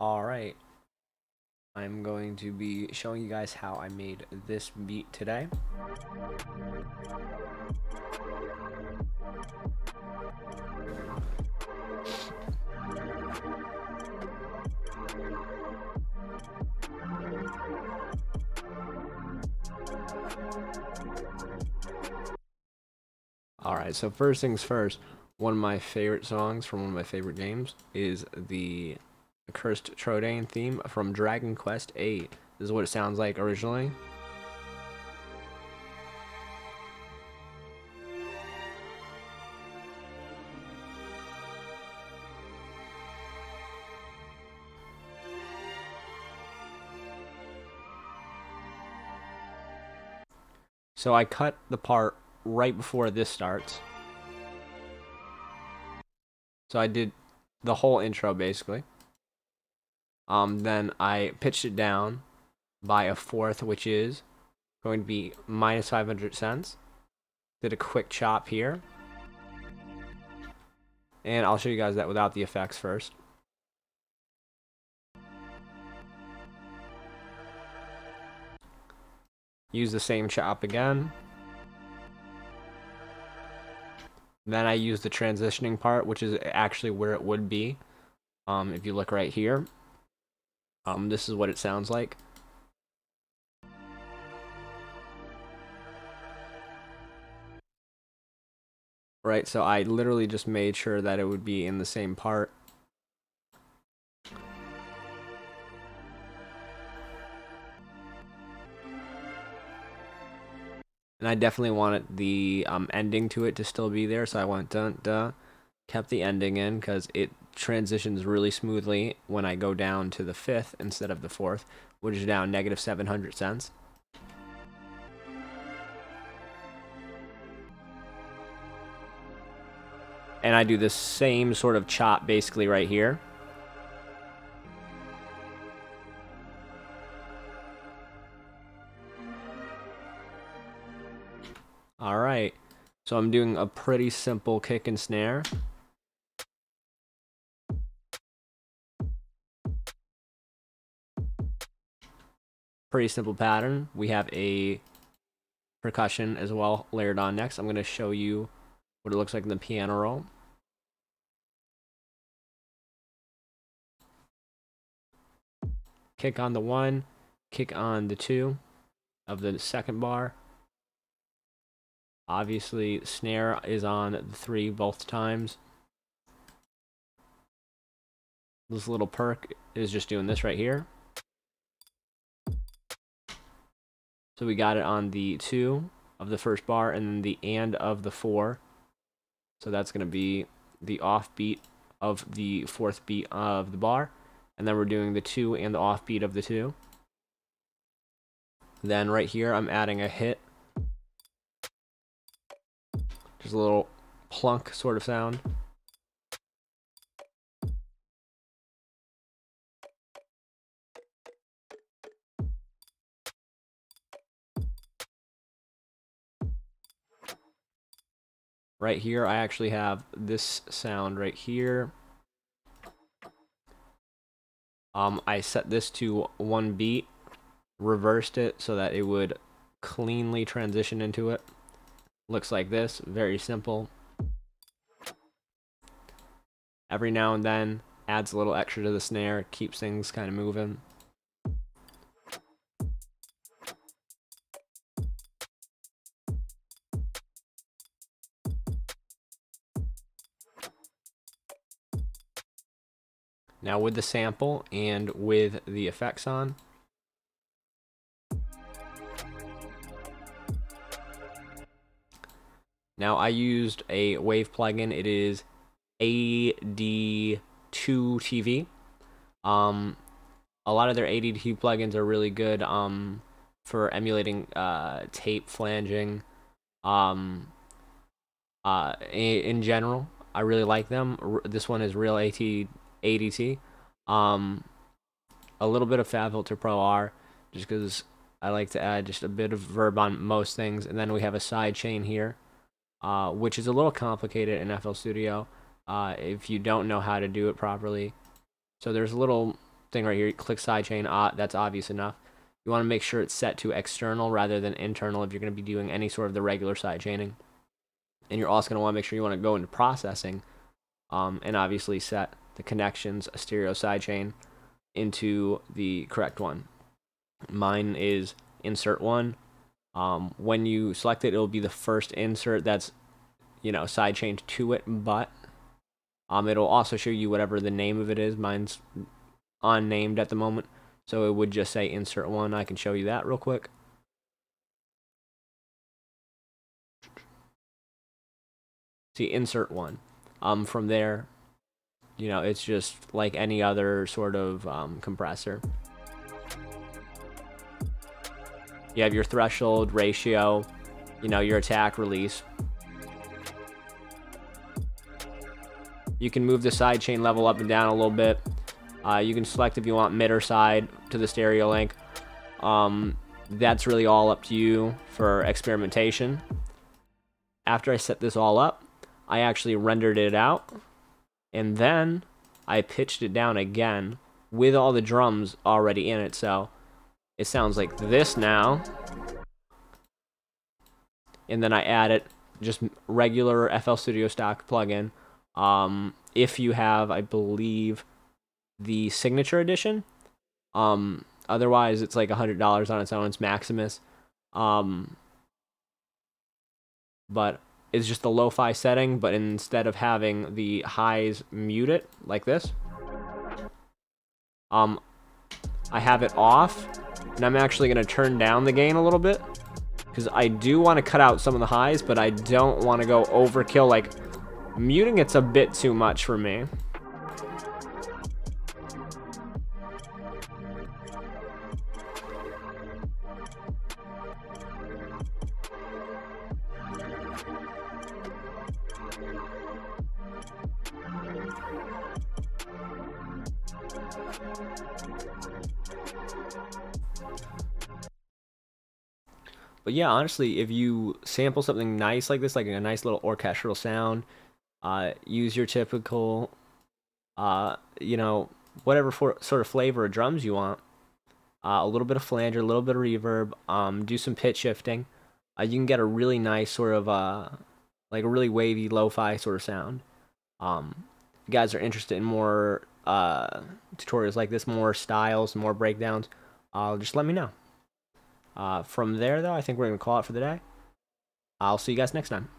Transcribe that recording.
Alright, I'm going to be showing you guys how I made this beat today. Alright, so first things first, one of my favorite songs from one of my favorite games is the Cursed Trodaine theme from Dragon Quest VIII. This is what it sounds like originally. So I cut the part right before this starts. So I did the whole intro basically. Then I pitched it down by a fourth, which is going to be minus 500 cents. Did a quick chop here. And I'll show you guys that without the effects first. Use the same chop again. Then I use the transitioning part, which is actually where it would be. If you look right here. This is what it sounds like. Right, so I literally just made sure that it would be in the same part. And I definitely wanted the ending to it to still be there, so I went dun dun, kept the ending in because it transitions really smoothly when I go down to the fifth instead of the fourth, which is down negative 700 cents. And I do the same sort of chop basically right here. Alright, so I'm doing a pretty simple kick and snare. Pretty simple pattern. We have a percussion as well layered on next. I'm going to show you what it looks like in the piano roll. Kick on the 1, kick on the 2 of the second bar. Obviously, snare is on the 3 both times. This little perk is just doing this right here. So we got it on the 2 of the first bar and then the and of the 4. So that's going to be the off beat of the fourth beat of the bar. And then we're doing the 2 and the off beat of the 2. Then right here, I'm adding a hit. Just a little plunk sort of sound. Right here, I actually have this sound right here. I set this to 1 beat, reversed it so that it would cleanly transition into it. Looks like this, very simple. Every now and then, adds a little extra to the snare, keeps things kind of moving. Now with the sample and with the effects on, now I used a wave plugin. It is AD2TV. A lot of their AD2 plugins are really good for emulating tape flanging. In general, I really like them. This one is real ADT. A little bit of FabFilter Pro R, just because I like to add just a bit of verb on most things. And then we have a side chain here, which is a little complicated in FL Studio if you don't know how to do it properly. So there's a little thing right here, click sidechain. That's obvious enough. You want to make sure it's set to external rather than internal if you're going to be doing any sort of the regular sidechaining. And you're also going to want to make sure you want to go into processing and obviously set the connections, a stereo sidechain, into the correct one. Mine is insert 1. When you select it, it'll be the first insert that's, sidechained to it, but it'll also show you whatever the name of it is. Mine's unnamed at the moment, so it would just say insert 1. I can show you that real quick. See, insert 1. From there, it's just like any other sort of compressor. You have your threshold, ratio, your attack, release. You can move the sidechain level up and down a little bit. You can select if you want mid or side to the stereo link. That's really all up to you for experimentation. After I set this all up, I actually rendered it out, and then I pitched it down again with all the drums already in it, so it sounds like this now. And then I added just regular FL Studio stock plugin. If you have, I believe, the Signature Edition. Otherwise, it's like $100 on its own. It's Maximus. But it's just the lo-fi setting, but instead of having the highs muted like this, I have it off, and I'm actually going to turn down the gain a little bit, because I do want to cut out some of the highs, but I don't want to go overkill. Like, muting it's a bit too much for me. But yeah, honestly, if you sample something nice like this, like a nice little orchestral sound, use your typical, whatever sort of flavor of drums you want, a little bit of flanger, a little bit of reverb, do some pitch shifting, you can get a really nice sort of, like a really wavy, lo-fi sort of sound. If you guys are interested in more tutorials like this, more styles, more breakdowns, just let me know. From there, though, I think we're going to call it for the day. I'll see you guys next time.